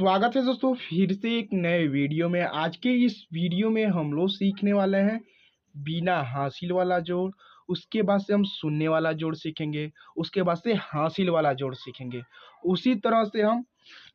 स्वागत है दोस्तों फिर से एक नए वीडियो में। आज के इस वीडियो में हम लोग सीखने वाले हैं बिना हासिल वाला जोड़। उसके बाद से हम सुनने वाला जोड़ सीखेंगे, उसके बाद से हासिल वाला जोड़ सीखेंगे। उसी तरह से हम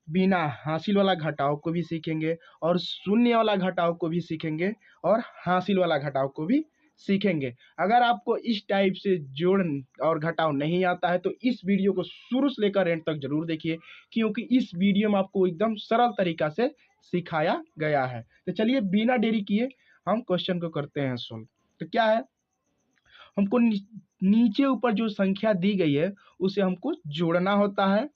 बिना हासिल वाला घटाव को भी सीखेंगे और शून्य वाला घटाव को भी सीखेंगे और हासिल वाला घटाव को भी सीखेंगे। अगर आपको इस टाइप से जोड़ और घटाव नहीं आता है तो इस वीडियो को शुरू से लेकर एंड तक जरूर देखिए, क्योंकि इस वीडियो में आपको एकदम सरल तरीका से सिखाया गया है। तो चलिए बिना देरी किए हम क्वेश्चन को करते हैं सोल्व। तो क्या है, हमको नीचे ऊपर जो संख्या दी गई है उसे हमको जोड़ना होता है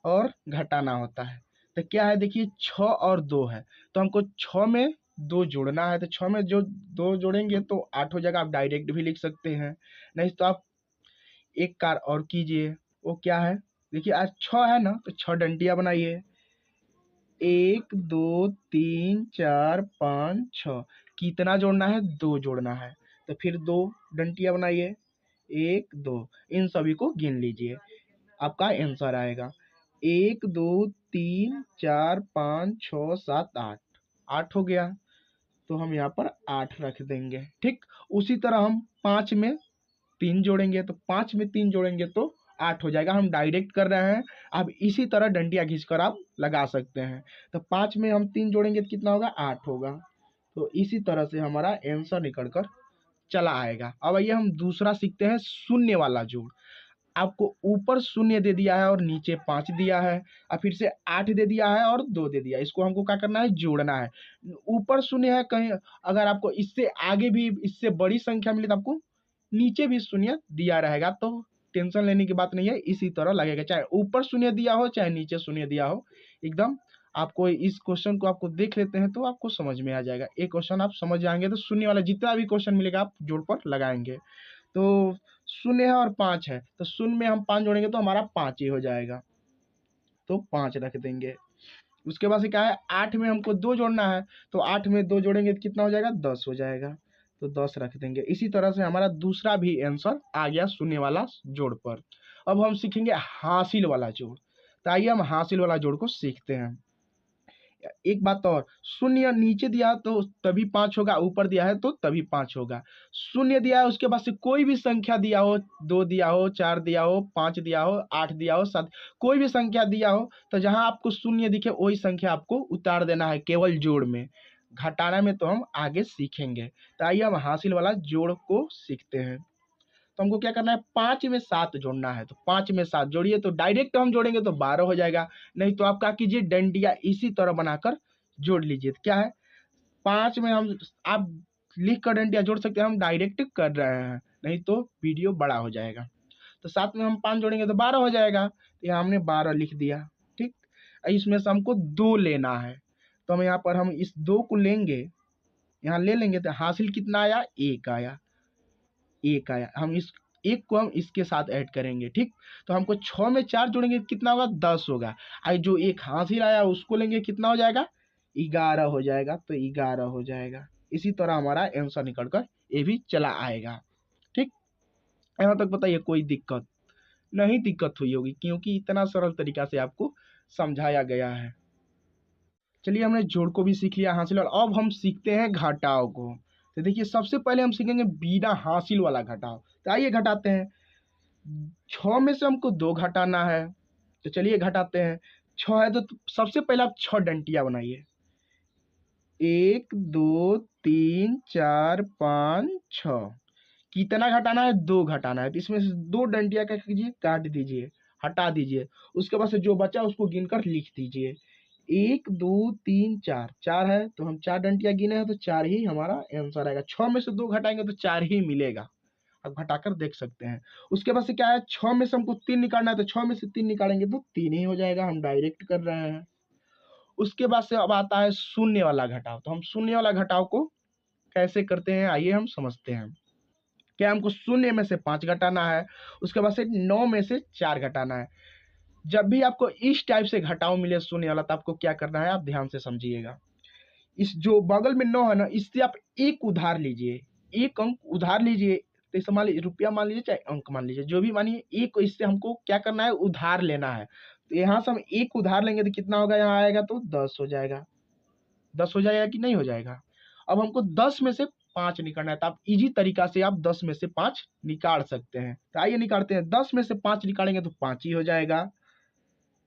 और घटाना होता है। तो क्या है, देखिए 6 और 2 है, तो हमको 6 में 2 जोड़ना है। तो 6 में जो 2 जोड़ेंगे तो 8 हो जाएगा। आप डायरेक्ट भी लिख सकते हैं, नहीं तो आप एक कार और कीजिए। वो क्या है, देखिए आज 6 है ना, तो 6 डंडियां बनाइए। 1 2 3 4 5 6। कितना जोड़ना है, 2 जोड़ना है। तो फिर 2 डंडियां बनाइए, 1 2, इन सभी को गिन लीजिए, आपका आंसर आएगा 1 2 3 4 5 6 7 8। 8 हो गया, तो हम यहाँ पर 8 रख देंगे। ठीक, उसी तरह हम 5 में 3 जोड़ेंगे, तो 5 में 3 जोड़ेंगे तो 8 हो जाएगा। हम डायरेक्ट कर रहे हैं, अब इसी तरह डंडियां खींचकर आप लगा सकते हैं। तो 5 में हम 3 जोड़ेंगे तो कितना होगा, 8 होगा। तो इसी तरह से हमारा आंसर निकल कर चला आएगा। अब आइए हम दूसरा सीखते हैं शून्य वाला जोड़। आपको ऊपर शून्य दे दिया है और नीचे 5 दिया है, और फिर से 8 दे दिया है और 2 दे दिया है। इसको हमको क्या करना है, जोड़ना है। ऊपर शून्य है, कहीं अगर आपको इससे आगे भी इससे बड़ी संख्या मिले तो आपको नीचे भी शून्य दिया रहेगा, तो टेंशन लेने की बात नहीं है। इसी तरह लगेगा, चाहे ऊपर शून्य दिया हो चाहे नीचे शून्य दिया हो, एकदम आपको इस क्वेश्चन को आपको देख लेते हैं तो आपको समझ में आ जाएगा। एक क्वेश्चन आप समझ जाएंगे तो शून्य वाला जितना भी क्वेश्चन मिलेगा आप जोड़ पर लगाएंगे। तो शून्य है और 5 है, तो शून्य में हम 5 जोड़ेंगे तो हमारा 5 ही हो जाएगा, तो 5 रख देंगे। उसके बाद से क्या है, 8 में हमको 2 जोड़ना है, तो 8 में 2 जोड़ेंगे तो कितना हो जाएगा, 10 हो जाएगा, तो 10 रख देंगे। इसी तरह से हमारा दूसरा भी आंसर आ गया शून्य वाला जोड़ पर। अब हम सीखेंगे हासिल वाला जोड़। तो आइए हम हासिल वाला जोड़ को सीखते हैं। एक बात और, शून्य नीचे दिया तो तभी 5 होगा, ऊपर दिया है तो तभी 5 होगा। शून्य दिया है, उसके बाद से कोई भी संख्या दिया हो, 2 दिया हो, 4 दिया हो, 5 दिया हो, 8 दिया हो, 7, कोई भी संख्या दिया हो, तो जहां आपको शून्य दिखे वही संख्या आपको उतार देना है, केवल जोड़ में। घटाना में तो हम आगे सीखेंगे। तो आइए हम हासिल वाला जोड़ को सीखते हैं। तो हमको क्या करना है, 5 में 7 जोड़ना है। तो 5 में 7 जोड़िए, तो डायरेक्ट हम जोड़ेंगे तो 12 हो जाएगा, नहीं तो आप क्या कीजिए, डंडिया इसी तरह बनाकर जोड़ लीजिए। तो क्या है, 5 में हम, आप लिख कर डंडिया जोड़ सकते हैं, हम डायरेक्ट कर रहे हैं, नहीं तो वीडियो बड़ा हो जाएगा। तो 7 में हम 5 जोड़ेंगे तो 12 हो जाएगा, तो यहाँ हमने 12 लिख दिया। ठीक, इसमें से हमको 2 लेना है, तो हम यहाँ पर हम इस 2 को लेंगे, यहाँ ले लेंगे, तो हासिल कितना आया, 1 आया। 1 आया, हम इस 1 को हम इसके साथ ऐड करेंगे। ठीक, तो हमको 6 में 4 जोड़ेंगे कितना होगा, 10 होगा। आई जो एक हासिल आया उसको लेंगे, कितना हो जाएगा, 11 हो जाएगा, तो 11 हो जाएगा। इसी तरह हमारा आंसर निकल कर ये भी चला आएगा। ठीक, यहाँ तक बताइए कोई दिक्कत नहीं, दिक्कत हुई होगी क्योंकि इतना सरल तरीका से आपको समझाया गया है। चलिए हमने जोड़ को भी सीख लिया, हासिल, और अब हम सीखते हैं घटाव को। तो देखिए सबसे पहले हम सीखेंगे बिना हासिल वाला घटाव। तो आइए घटाते हैं। 6 में से हमको 2 घटाना है, तो चलिए घटाते हैं। 6 है तो सबसे पहले आप 6 डंटियां बनाइए, 1 2 3 4 5 6। कितना घटाना है, 2 घटाना है, तो इसमें से 2 डंटियां क्या कीजिए, काट दीजिए, हटा दीजिए। उसके बाद से जो बचा उसको गिनकर लिख दीजिए। 1 2 3 4, 4 है तो हम 4 डंटियां गिने हैं, तो 4 ही हमारा आंसर आएगा। 6 में से 2 घटाएंगे तो 4 ही मिलेगा, आप घटाकर देख सकते हैं। उसके बाद से क्या है, 6 में से हमको 3 निकालना है, तो 6 में से 3 निकालेंगे तो 3 ही हो जाएगा, हम डायरेक्ट कर रहे हैं। उसके बाद से अब आता है शून्य वाला घटाव। तो हम शून्य वाला घटाव को कैसे करते हैं, आइए हम समझते हैं। क्या, हमको शून्य में से 5 घटाना है, उसके बाद से 9 में से 4 घटाना है। जब भी आपको इस टाइप से घटाव मिले शून्य वाला, तो आपको क्या करना है, आप ध्यान से समझिएगा। इस जो बगल में 9 है ना, इससे आप एक उधार लीजिए, एक अंक उधार लीजिए। तो इसे मान लीजिए रुपया मान लीजिए चाहे अंक मान लीजिए, जो भी मानिए, एक इससे हमको क्या करना है, उधार लेना है। तो यहाँ से हम एक उधार लेंगे तो कितना होगा, यहाँ आएगा तो 10 हो जाएगा। 10 हो जाएगा कि नहीं हो जाएगा। अब हमको 10 में से 5 निकालना है, तो आप इजी तरीका से आप 10 में से 5 निकाल सकते हैं। तो आइए निकालते हैं। 10 में से 5 निकालेंगे तो 5 ही हो जाएगा,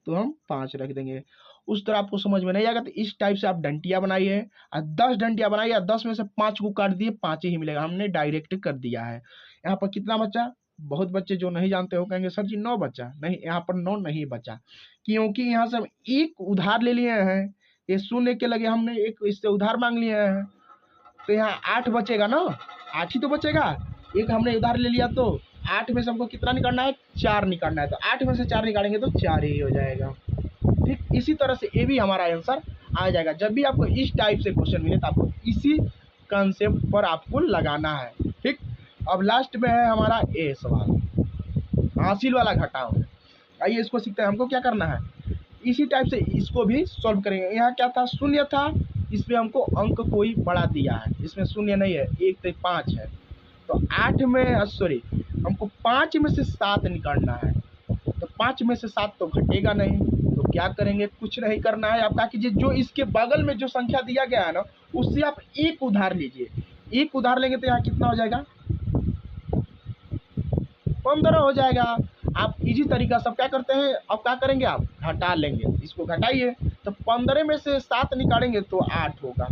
तो हम 5 रख देंगे। उस तरह आपको समझ में नहीं आएगा तो इस टाइप से आप डंटिया बनाइए और 10 डंटिया बनाइए। 10 में से 5 को काट दिए, 5 ही मिलेगा। हमने डायरेक्ट कर दिया है। यहाँ पर कितना बचा? बहुत बच्चे जो नहीं जानते हो कहेंगे सर जी 9 बचा। नहीं, यहाँ पर 9 नहीं बचा, क्योंकि यहाँ से हम एक उधार ले लिए हैं। ये शून्य के लगे हमने एक इससे उधार मांग लिए हैं, तो यहाँ 8 बचेगा ना, 8 ही तो बचेगा। एक हमने उधार ले लिया, तो 8 में से हमको कितना निकालना है? 4 निकालना है। तो 8 में से 4 निकालेंगे तो 4 ही हो जाएगा। ठीक इसी तरह से ये भी हमारा आंसर आ जाएगा। जब भी आपको इस टाइप से क्वेश्चन मिले तो आपको इसी कंसेप्ट पर आपको लगाना है। ठीक, अब लास्ट में है हमारा ए सवाल, हासिल वाला घटाव। आइए इसको सीखते हैं। हमको क्या करना है, इसी टाइप से इसको भी सॉल्व करेंगे। यहाँ क्या था? शून्य था, इसमें हमको अंक कोई बढ़ा दिया है। इसमें शून्य नहीं है, 1 से 5 है। तो 8 में सॉरी हमको 5 में से 7 निकालना है। तो 5 में से 7 तो घटेगा नहीं, तो क्या करेंगे? कुछ नहीं करना है। आप क्या कीजिए, जो इसके बगल में जो संख्या दिया गया है ना, उससे आप एक उधार लीजिए। एक उधार लेंगे तो यहाँ कितना हो जाएगा? 15 हो जाएगा। आप इजी तरीका सब क्या करते हैं, अब क्या करेंगे? आप घटा लेंगे, इसको घटाइए। तो 15 में से 7 निकालेंगे तो 8 होगा।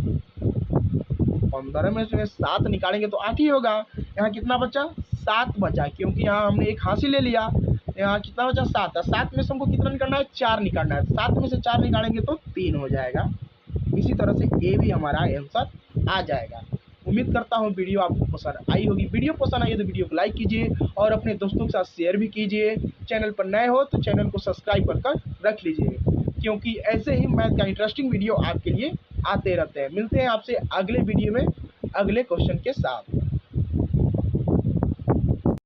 15 में से 7 निकालेंगे तो 8 ही होगा। यहाँ कितना बचा? 7 बचा, क्योंकि यहाँ हमने एक हासिल ले लिया। यहाँ कितना बचा? 7। 7 में से हमको कितना निकालना है? 4 निकालना है। 7 में से 4 निकालेंगे तो 3 हो जाएगा। इसी तरह से ये भी हमारा आंसर आ जाएगा। उम्मीद करता हूँ वीडियो आपको पसंद आई होगी। वीडियो पसंद आई तो वीडियो को लाइक कीजिए और अपने दोस्तों के साथ शेयर भी कीजिए। चैनल पर नए हो तो चैनल को सब्सक्राइब कर रख लीजिए, क्योंकि ऐसे ही मैथ का इंटरेस्टिंग वीडियो आपके लिए आते रहते हैं। मिलते हैं आपसे अगले वीडियो में अगले क्वेश्चन के साथ।